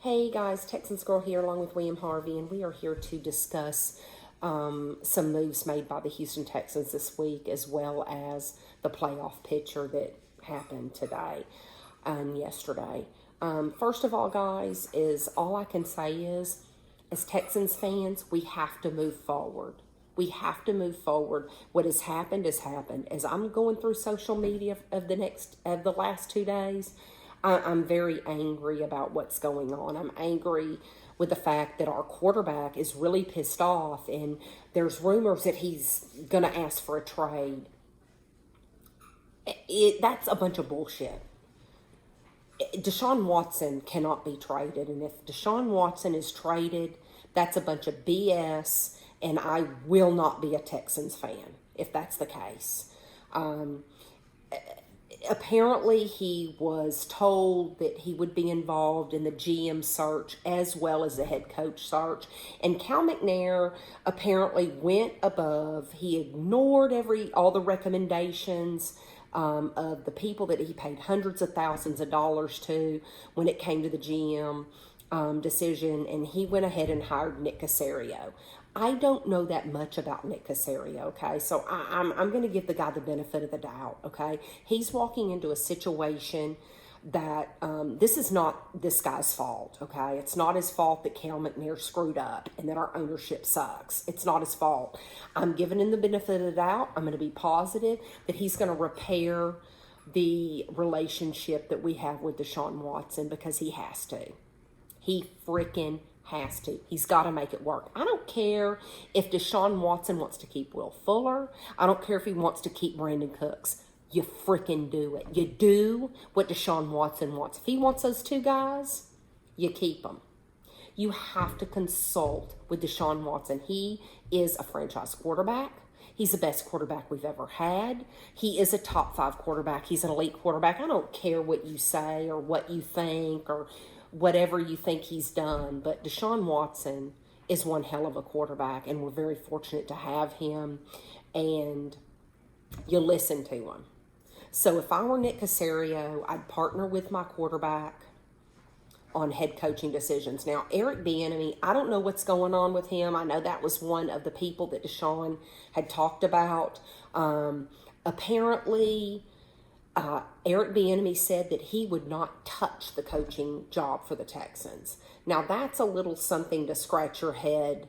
Hey guys, Texans Girl here along with William Harvey, and we are here to discuss some moves made by the Houston Texans this week, as well as the playoff picture that happened today and yesterday. First of all, guys, is all I can say is, as Texans fans, we have to move forward. We have to move forward. What has happened has happened. As I'm going through social media of the last 2 days, I'm very angry about what's going on. I'm angry with the fact that our quarterback is really pissed off, and there's rumors that he's going to ask for a trade. That's a bunch of bullshit. Deshaun Watson cannot be traded, and if Deshaun Watson is traded, that's a bunch of BS, and I will not be a Texans fan if that's the case. Apparently, he was told that he would be involved in the GM search as well as the head coach search. And Cal McNair apparently went above. He ignored all the recommendations of the people that he paid hundreds of thousands of dollars to when it came to the GM decision. And he went ahead and hired Nick Caserio. I don't know that much about Nick Caserio, okay? So I'm going to give the guy the benefit of the doubt, okay? He's walking into a situation that this is not this guy's fault, okay? It's not his fault that Cal McNair screwed up and that our ownership sucks. It's not his fault. I'm giving him the benefit of the doubt. I'm going to be positive that he's going to repair the relationship that we have with Deshaun Watson, because he has to. He freaking has to. He's got to make it work. I don't care if Deshaun Watson wants to keep Will Fuller. I don't care if he wants to keep Brandon Cooks. You freaking do it. You do what Deshaun Watson wants. If he wants those two guys, you keep them. You have to consult with Deshaun Watson. He is a franchise quarterback. He's the best quarterback we've ever had. He is a top 5 quarterback. He's an elite quarterback. I don't care what you say or what you think or whatever you think he's done, but Deshaun Watson is one hell of a quarterback, and we're very fortunate to have him, and you listen to him. So if I were Nick Caserio, I'd partner with my quarterback on head coaching decisions. Now, Eric Bieniemy, I don't know what's going on with him. I know that was one of the people that Deshaun had talked about. Apparently, Eric Bieniemy said that he would not touch the coaching job for the Texans. Now, that's a little something to scratch your head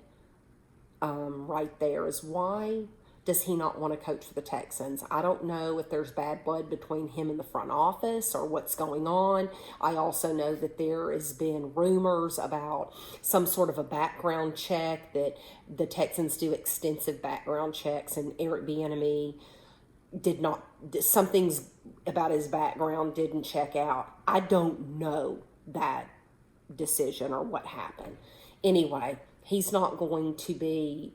right there, is why does he not want to coach for the Texans? I don't know if there's bad blood between him and the front office or what's going on. I also know that there has been rumors about some sort of a background check, that the Texans do extensive background checks, and Eric Bieniemy something's about his background didn't check out. I don't know that decision or what happened. Anyway, he's not going to be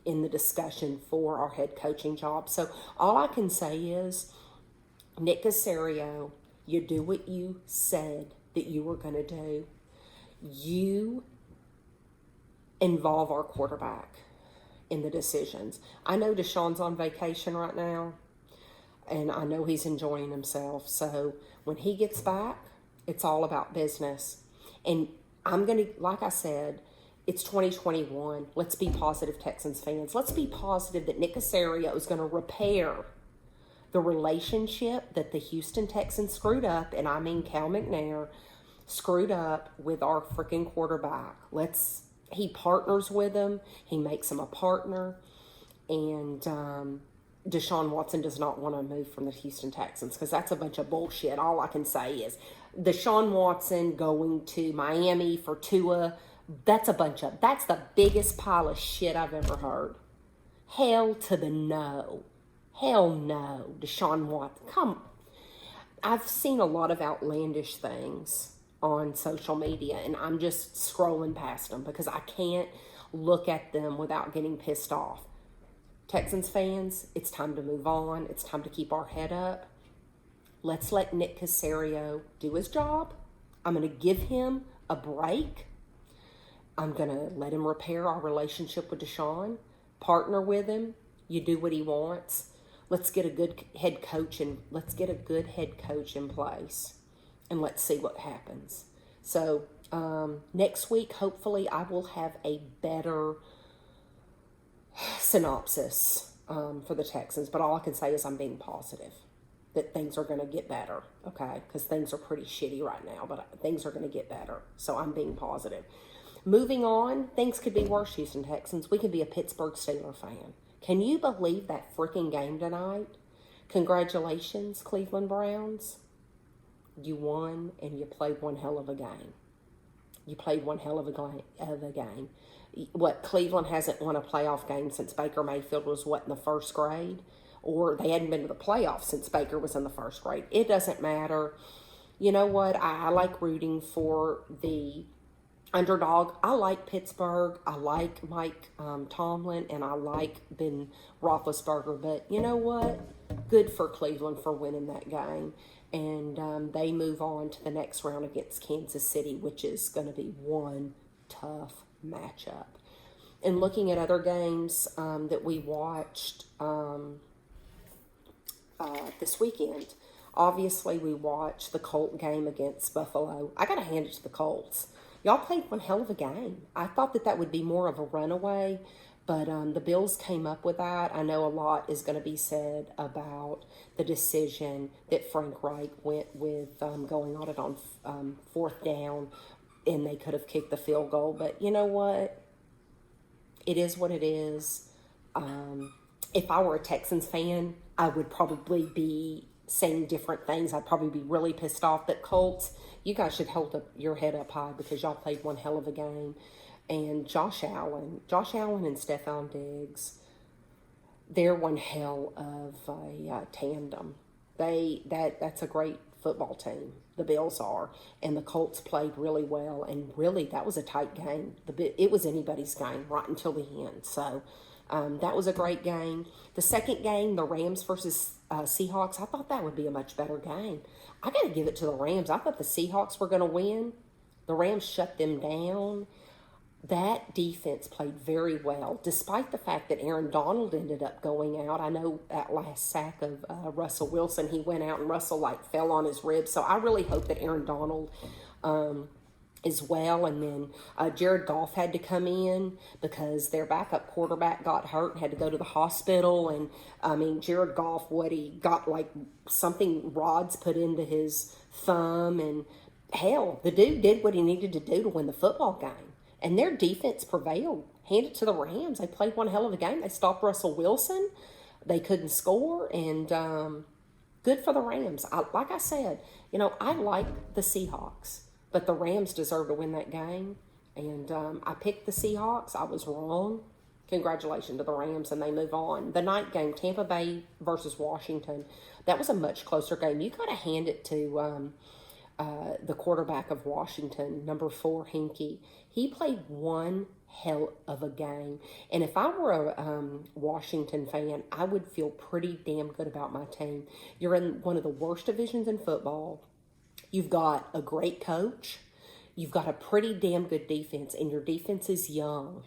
in the discussion for our head coaching job. So all I can say is, Nick Caserio, you do what you said that you were going to do. You involve our quarterback in the decisions. I know Deshaun's on vacation right now, and I know he's enjoying himself. So when he gets back, it's all about business. And I'm going to, like I said, it's 2021. Let's be positive, Texans fans. Let's be positive that Nick Caserio is going to repair the relationship that the Houston Texans screwed up, and I mean Cal McNair screwed up with our freaking quarterback. He partners with him. He makes him a partner. And Deshaun Watson does not want to move from the Houston Texans, because that's a bunch of bullshit. All I can say is Deshaun Watson going to Miami for Tua, that's the biggest pile of shit I've ever heard. Hell to the no. Hell no. Deshaun Watson. I've seen a lot of outlandish things on social media, and I'm just scrolling past them because I can't look at them without getting pissed off. Texans fans, it's time to move on. It's time to keep our head up. Let's let Nick Caserio do his job. I'm going to give him a break. I'm going to let him repair our relationship with Deshaun, partner with him. You do what he wants. Let's get a good head coach in place, and let's see what happens. So Next week, hopefully, I will have a better synopsis for the Texans. But all I can say is I'm being positive that things are going to get better, okay? Because things are pretty shitty right now, but things are going to get better. So I'm being positive. Moving on, things could be worse, Houston Texans. We could be a Pittsburgh Steelers fan. Can you believe that freaking game tonight? Congratulations, Cleveland Browns. You won, and you played one hell of a game. You played one hell of a game. What, Cleveland hasn't won a playoff game since Baker Mayfield was, what, in the first grade? Or they hadn't been to the playoffs since Baker was in the first grade. It doesn't matter. You know what? I like rooting for the underdog. I like Pittsburgh. I like Mike Tomlin, and I like Ben Roethlisberger. But you know what? Good for Cleveland for winning that game. And they move on to the next round against Kansas City, which is going to be one tough matchup. And looking at other games that we watched this weekend, obviously we watched the Colt game against Buffalo. I got to hand it to the Colts. Y'all played one hell of a game. I thought that would be more of a runaway, but the Bills came up with that. I know a lot is going to be said about the decision that Frank Reich went with going on it on fourth down, and they could have kicked the field goal. But you know what? It is what it is. If I were a Texans fan, I would probably be saying different things. I'd probably be really pissed off. But Colts, you guys should hold your head up high because y'all played one hell of a game. And Josh Allen and Stephon Diggs, they're one hell of a tandem. That's a great football team. The Bills are, and the Colts played really well. And really, that was a tight game. It was anybody's game right until the end. So that was a great game. The second game, the Rams versus Seahawks, I thought that would be a much better game. I got to give it to the Rams. I thought the Seahawks were going to win. The Rams shut them down. That defense played very well, despite the fact that Aaron Donald ended up going out. I know that last sack of Russell Wilson, he went out and Russell fell on his ribs. So I really hope that Aaron Donald is well. And then Jared Goff had to come in because their backup quarterback got hurt and had to go to the hospital. And I mean, Jared Goff, he got something rods put into his thumb, and hell, the dude did what he needed to do to win the football game. And their defense prevailed. Hand it to the Rams. They played one hell of a game. They stopped Russell Wilson. They couldn't score. And good for the Rams. Like I said, I like the Seahawks. But the Rams deserve to win that game. And I picked the Seahawks. I was wrong. Congratulations to the Rams. And they move on. The night game, Tampa Bay versus Washington. That was a much closer game. You got to hand it to the quarterback of Washington, number 4, Hinkie. He played one hell of a game. And if I were a Washington fan, I would feel pretty damn good about my team. You're in one of the worst divisions in football. You've got a great coach. You've got a pretty damn good defense, and your defense is young.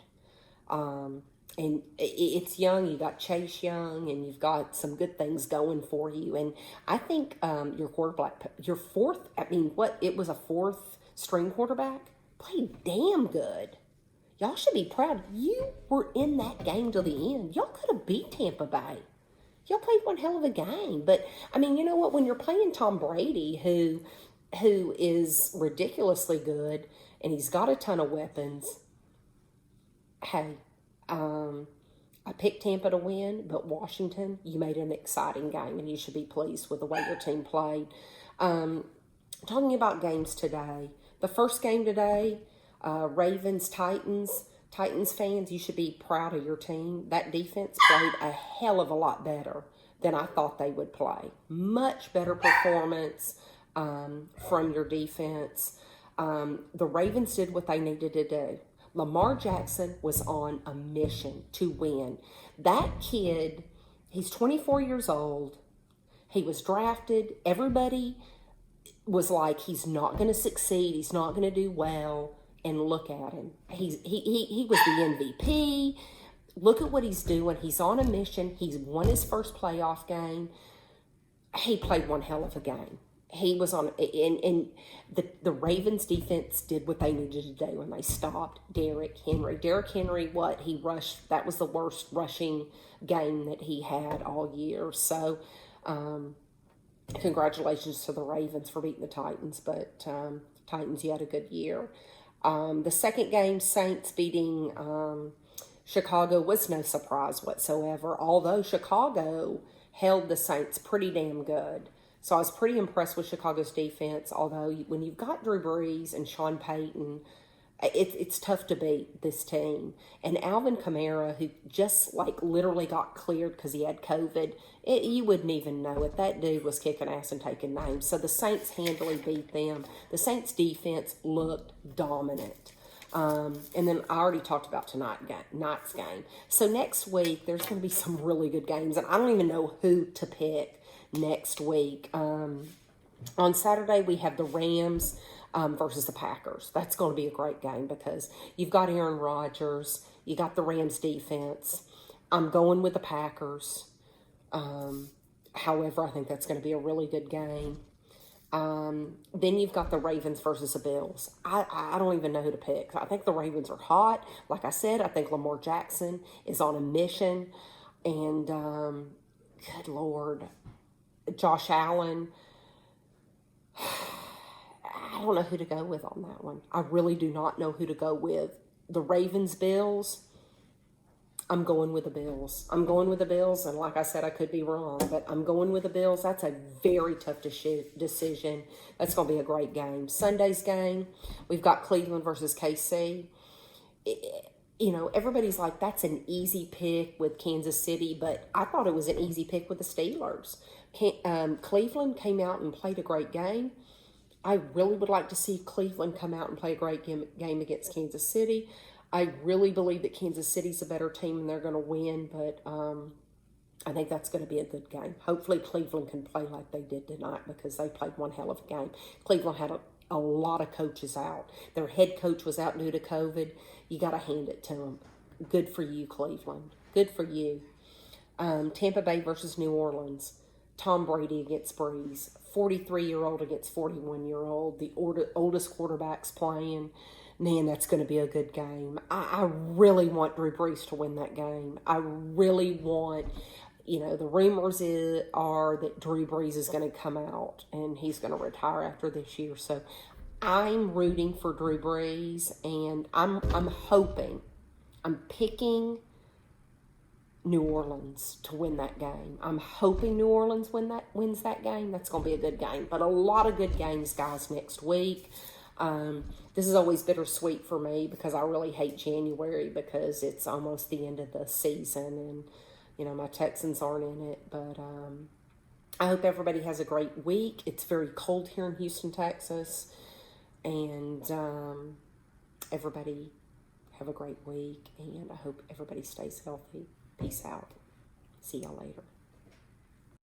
And it's young. You got Chase Young, and you've got some good things going for you. And I think your quarterback, it was a 4th string quarterback, played damn good. Y'all should be proud. You were in that game till the end. Y'all could have beat Tampa Bay. Y'all played one hell of a game. But, I mean, you know what? When you're playing Tom Brady, who is ridiculously good, and he's got a ton of weapons, hey, I picked Tampa to win, but Washington, you made an exciting game, and you should be pleased with the way your team played. Talking about games today, the first game today, Ravens-Titans. Titans fans, you should be proud of your team. That defense played a hell of a lot better than I thought they would play. Much better performance from your defense. The Ravens did what they needed to do. Lamar Jackson was on a mission to win. That kid, he's 24 years old. He was drafted. Everybody was like, he's not going to succeed. He's not going to do well. And look at him. He was the MVP. Look at what he's doing. He's on a mission. He's won his first playoff game. He played one hell of a game. he was on, and the Ravens defense did what they needed to do when they stopped Derrick Henry. Derrick Henry, he rushed, that was the worst rushing game that he had all year. So, congratulations to the Ravens for beating the Titans, but Titans, you had a good year. The second game, Saints beating Chicago, was no surprise whatsoever, although Chicago held the Saints pretty damn good. So I was pretty impressed with Chicago's defense, although when you've got Drew Brees and Sean Payton, it's tough to beat this team. And Alvin Kamara, who just literally got cleared because he had COVID, you wouldn't even know it. That dude was kicking ass and taking names. So the Saints handily beat them. The Saints defense looked dominant. And then I already talked about tonight's game. So next week, there's going to be some really good games. And I don't even know who to pick next week. On Saturday, we have the Rams versus the Packers. That's going to be a great game because you've got Aaron Rodgers. You got the Rams defense. I'm going with the Packers. However, I think that's going to be a really good game. Then you've got the Ravens versus the Bills. I don't even know who to pick. I think the Ravens are hot. Like I said, I think Lamar Jackson is on a mission. And, good Lord, Josh Allen, I don't know who to go with on that one. I really do not know who to go with. The Ravens, Bills, I'm going with the Bills. I'm going with the Bills, and like I said, I could be wrong, but I'm going with the Bills. That's a very tough decision. That's going to be a great game. Sunday's game, we've got Cleveland versus KC. Everybody's like, that's an easy pick with Kansas City, but I thought it was an easy pick with the Steelers. Cleveland came out and played a great game. I really would like to see Cleveland come out and play a great game against Kansas City. I really believe that Kansas City's a better team and they're going to win, but I think that's going to be a good game. Hopefully Cleveland can play like they did tonight because they played one hell of a game. Cleveland had a lot of coaches out. Their head coach was out due to COVID. You got to hand it to them. Good for you, Cleveland. Good for you. Tampa Bay versus New Orleans. Tom Brady against Breeze. 43-year-old against 41-year-old. The oldest quarterback's playing. Man, that's going to be a good game. I really want Drew Brees to win that game. I really want, the rumors are that Drew Brees is going to come out and he's going to retire after this year. So I'm rooting for Drew Brees, and I'm picking New Orleans to win that game. I'm hoping New Orleans wins that game. That's going to be a good game. But a lot of good games, guys, next week. This is always bittersweet for me because I really hate January because it's almost the end of the season and, my Texans aren't in it. But I hope everybody has a great week. It's very cold here in Houston, Texas. And everybody have a great week. And I hope everybody stays healthy. Peace out. See y'all later.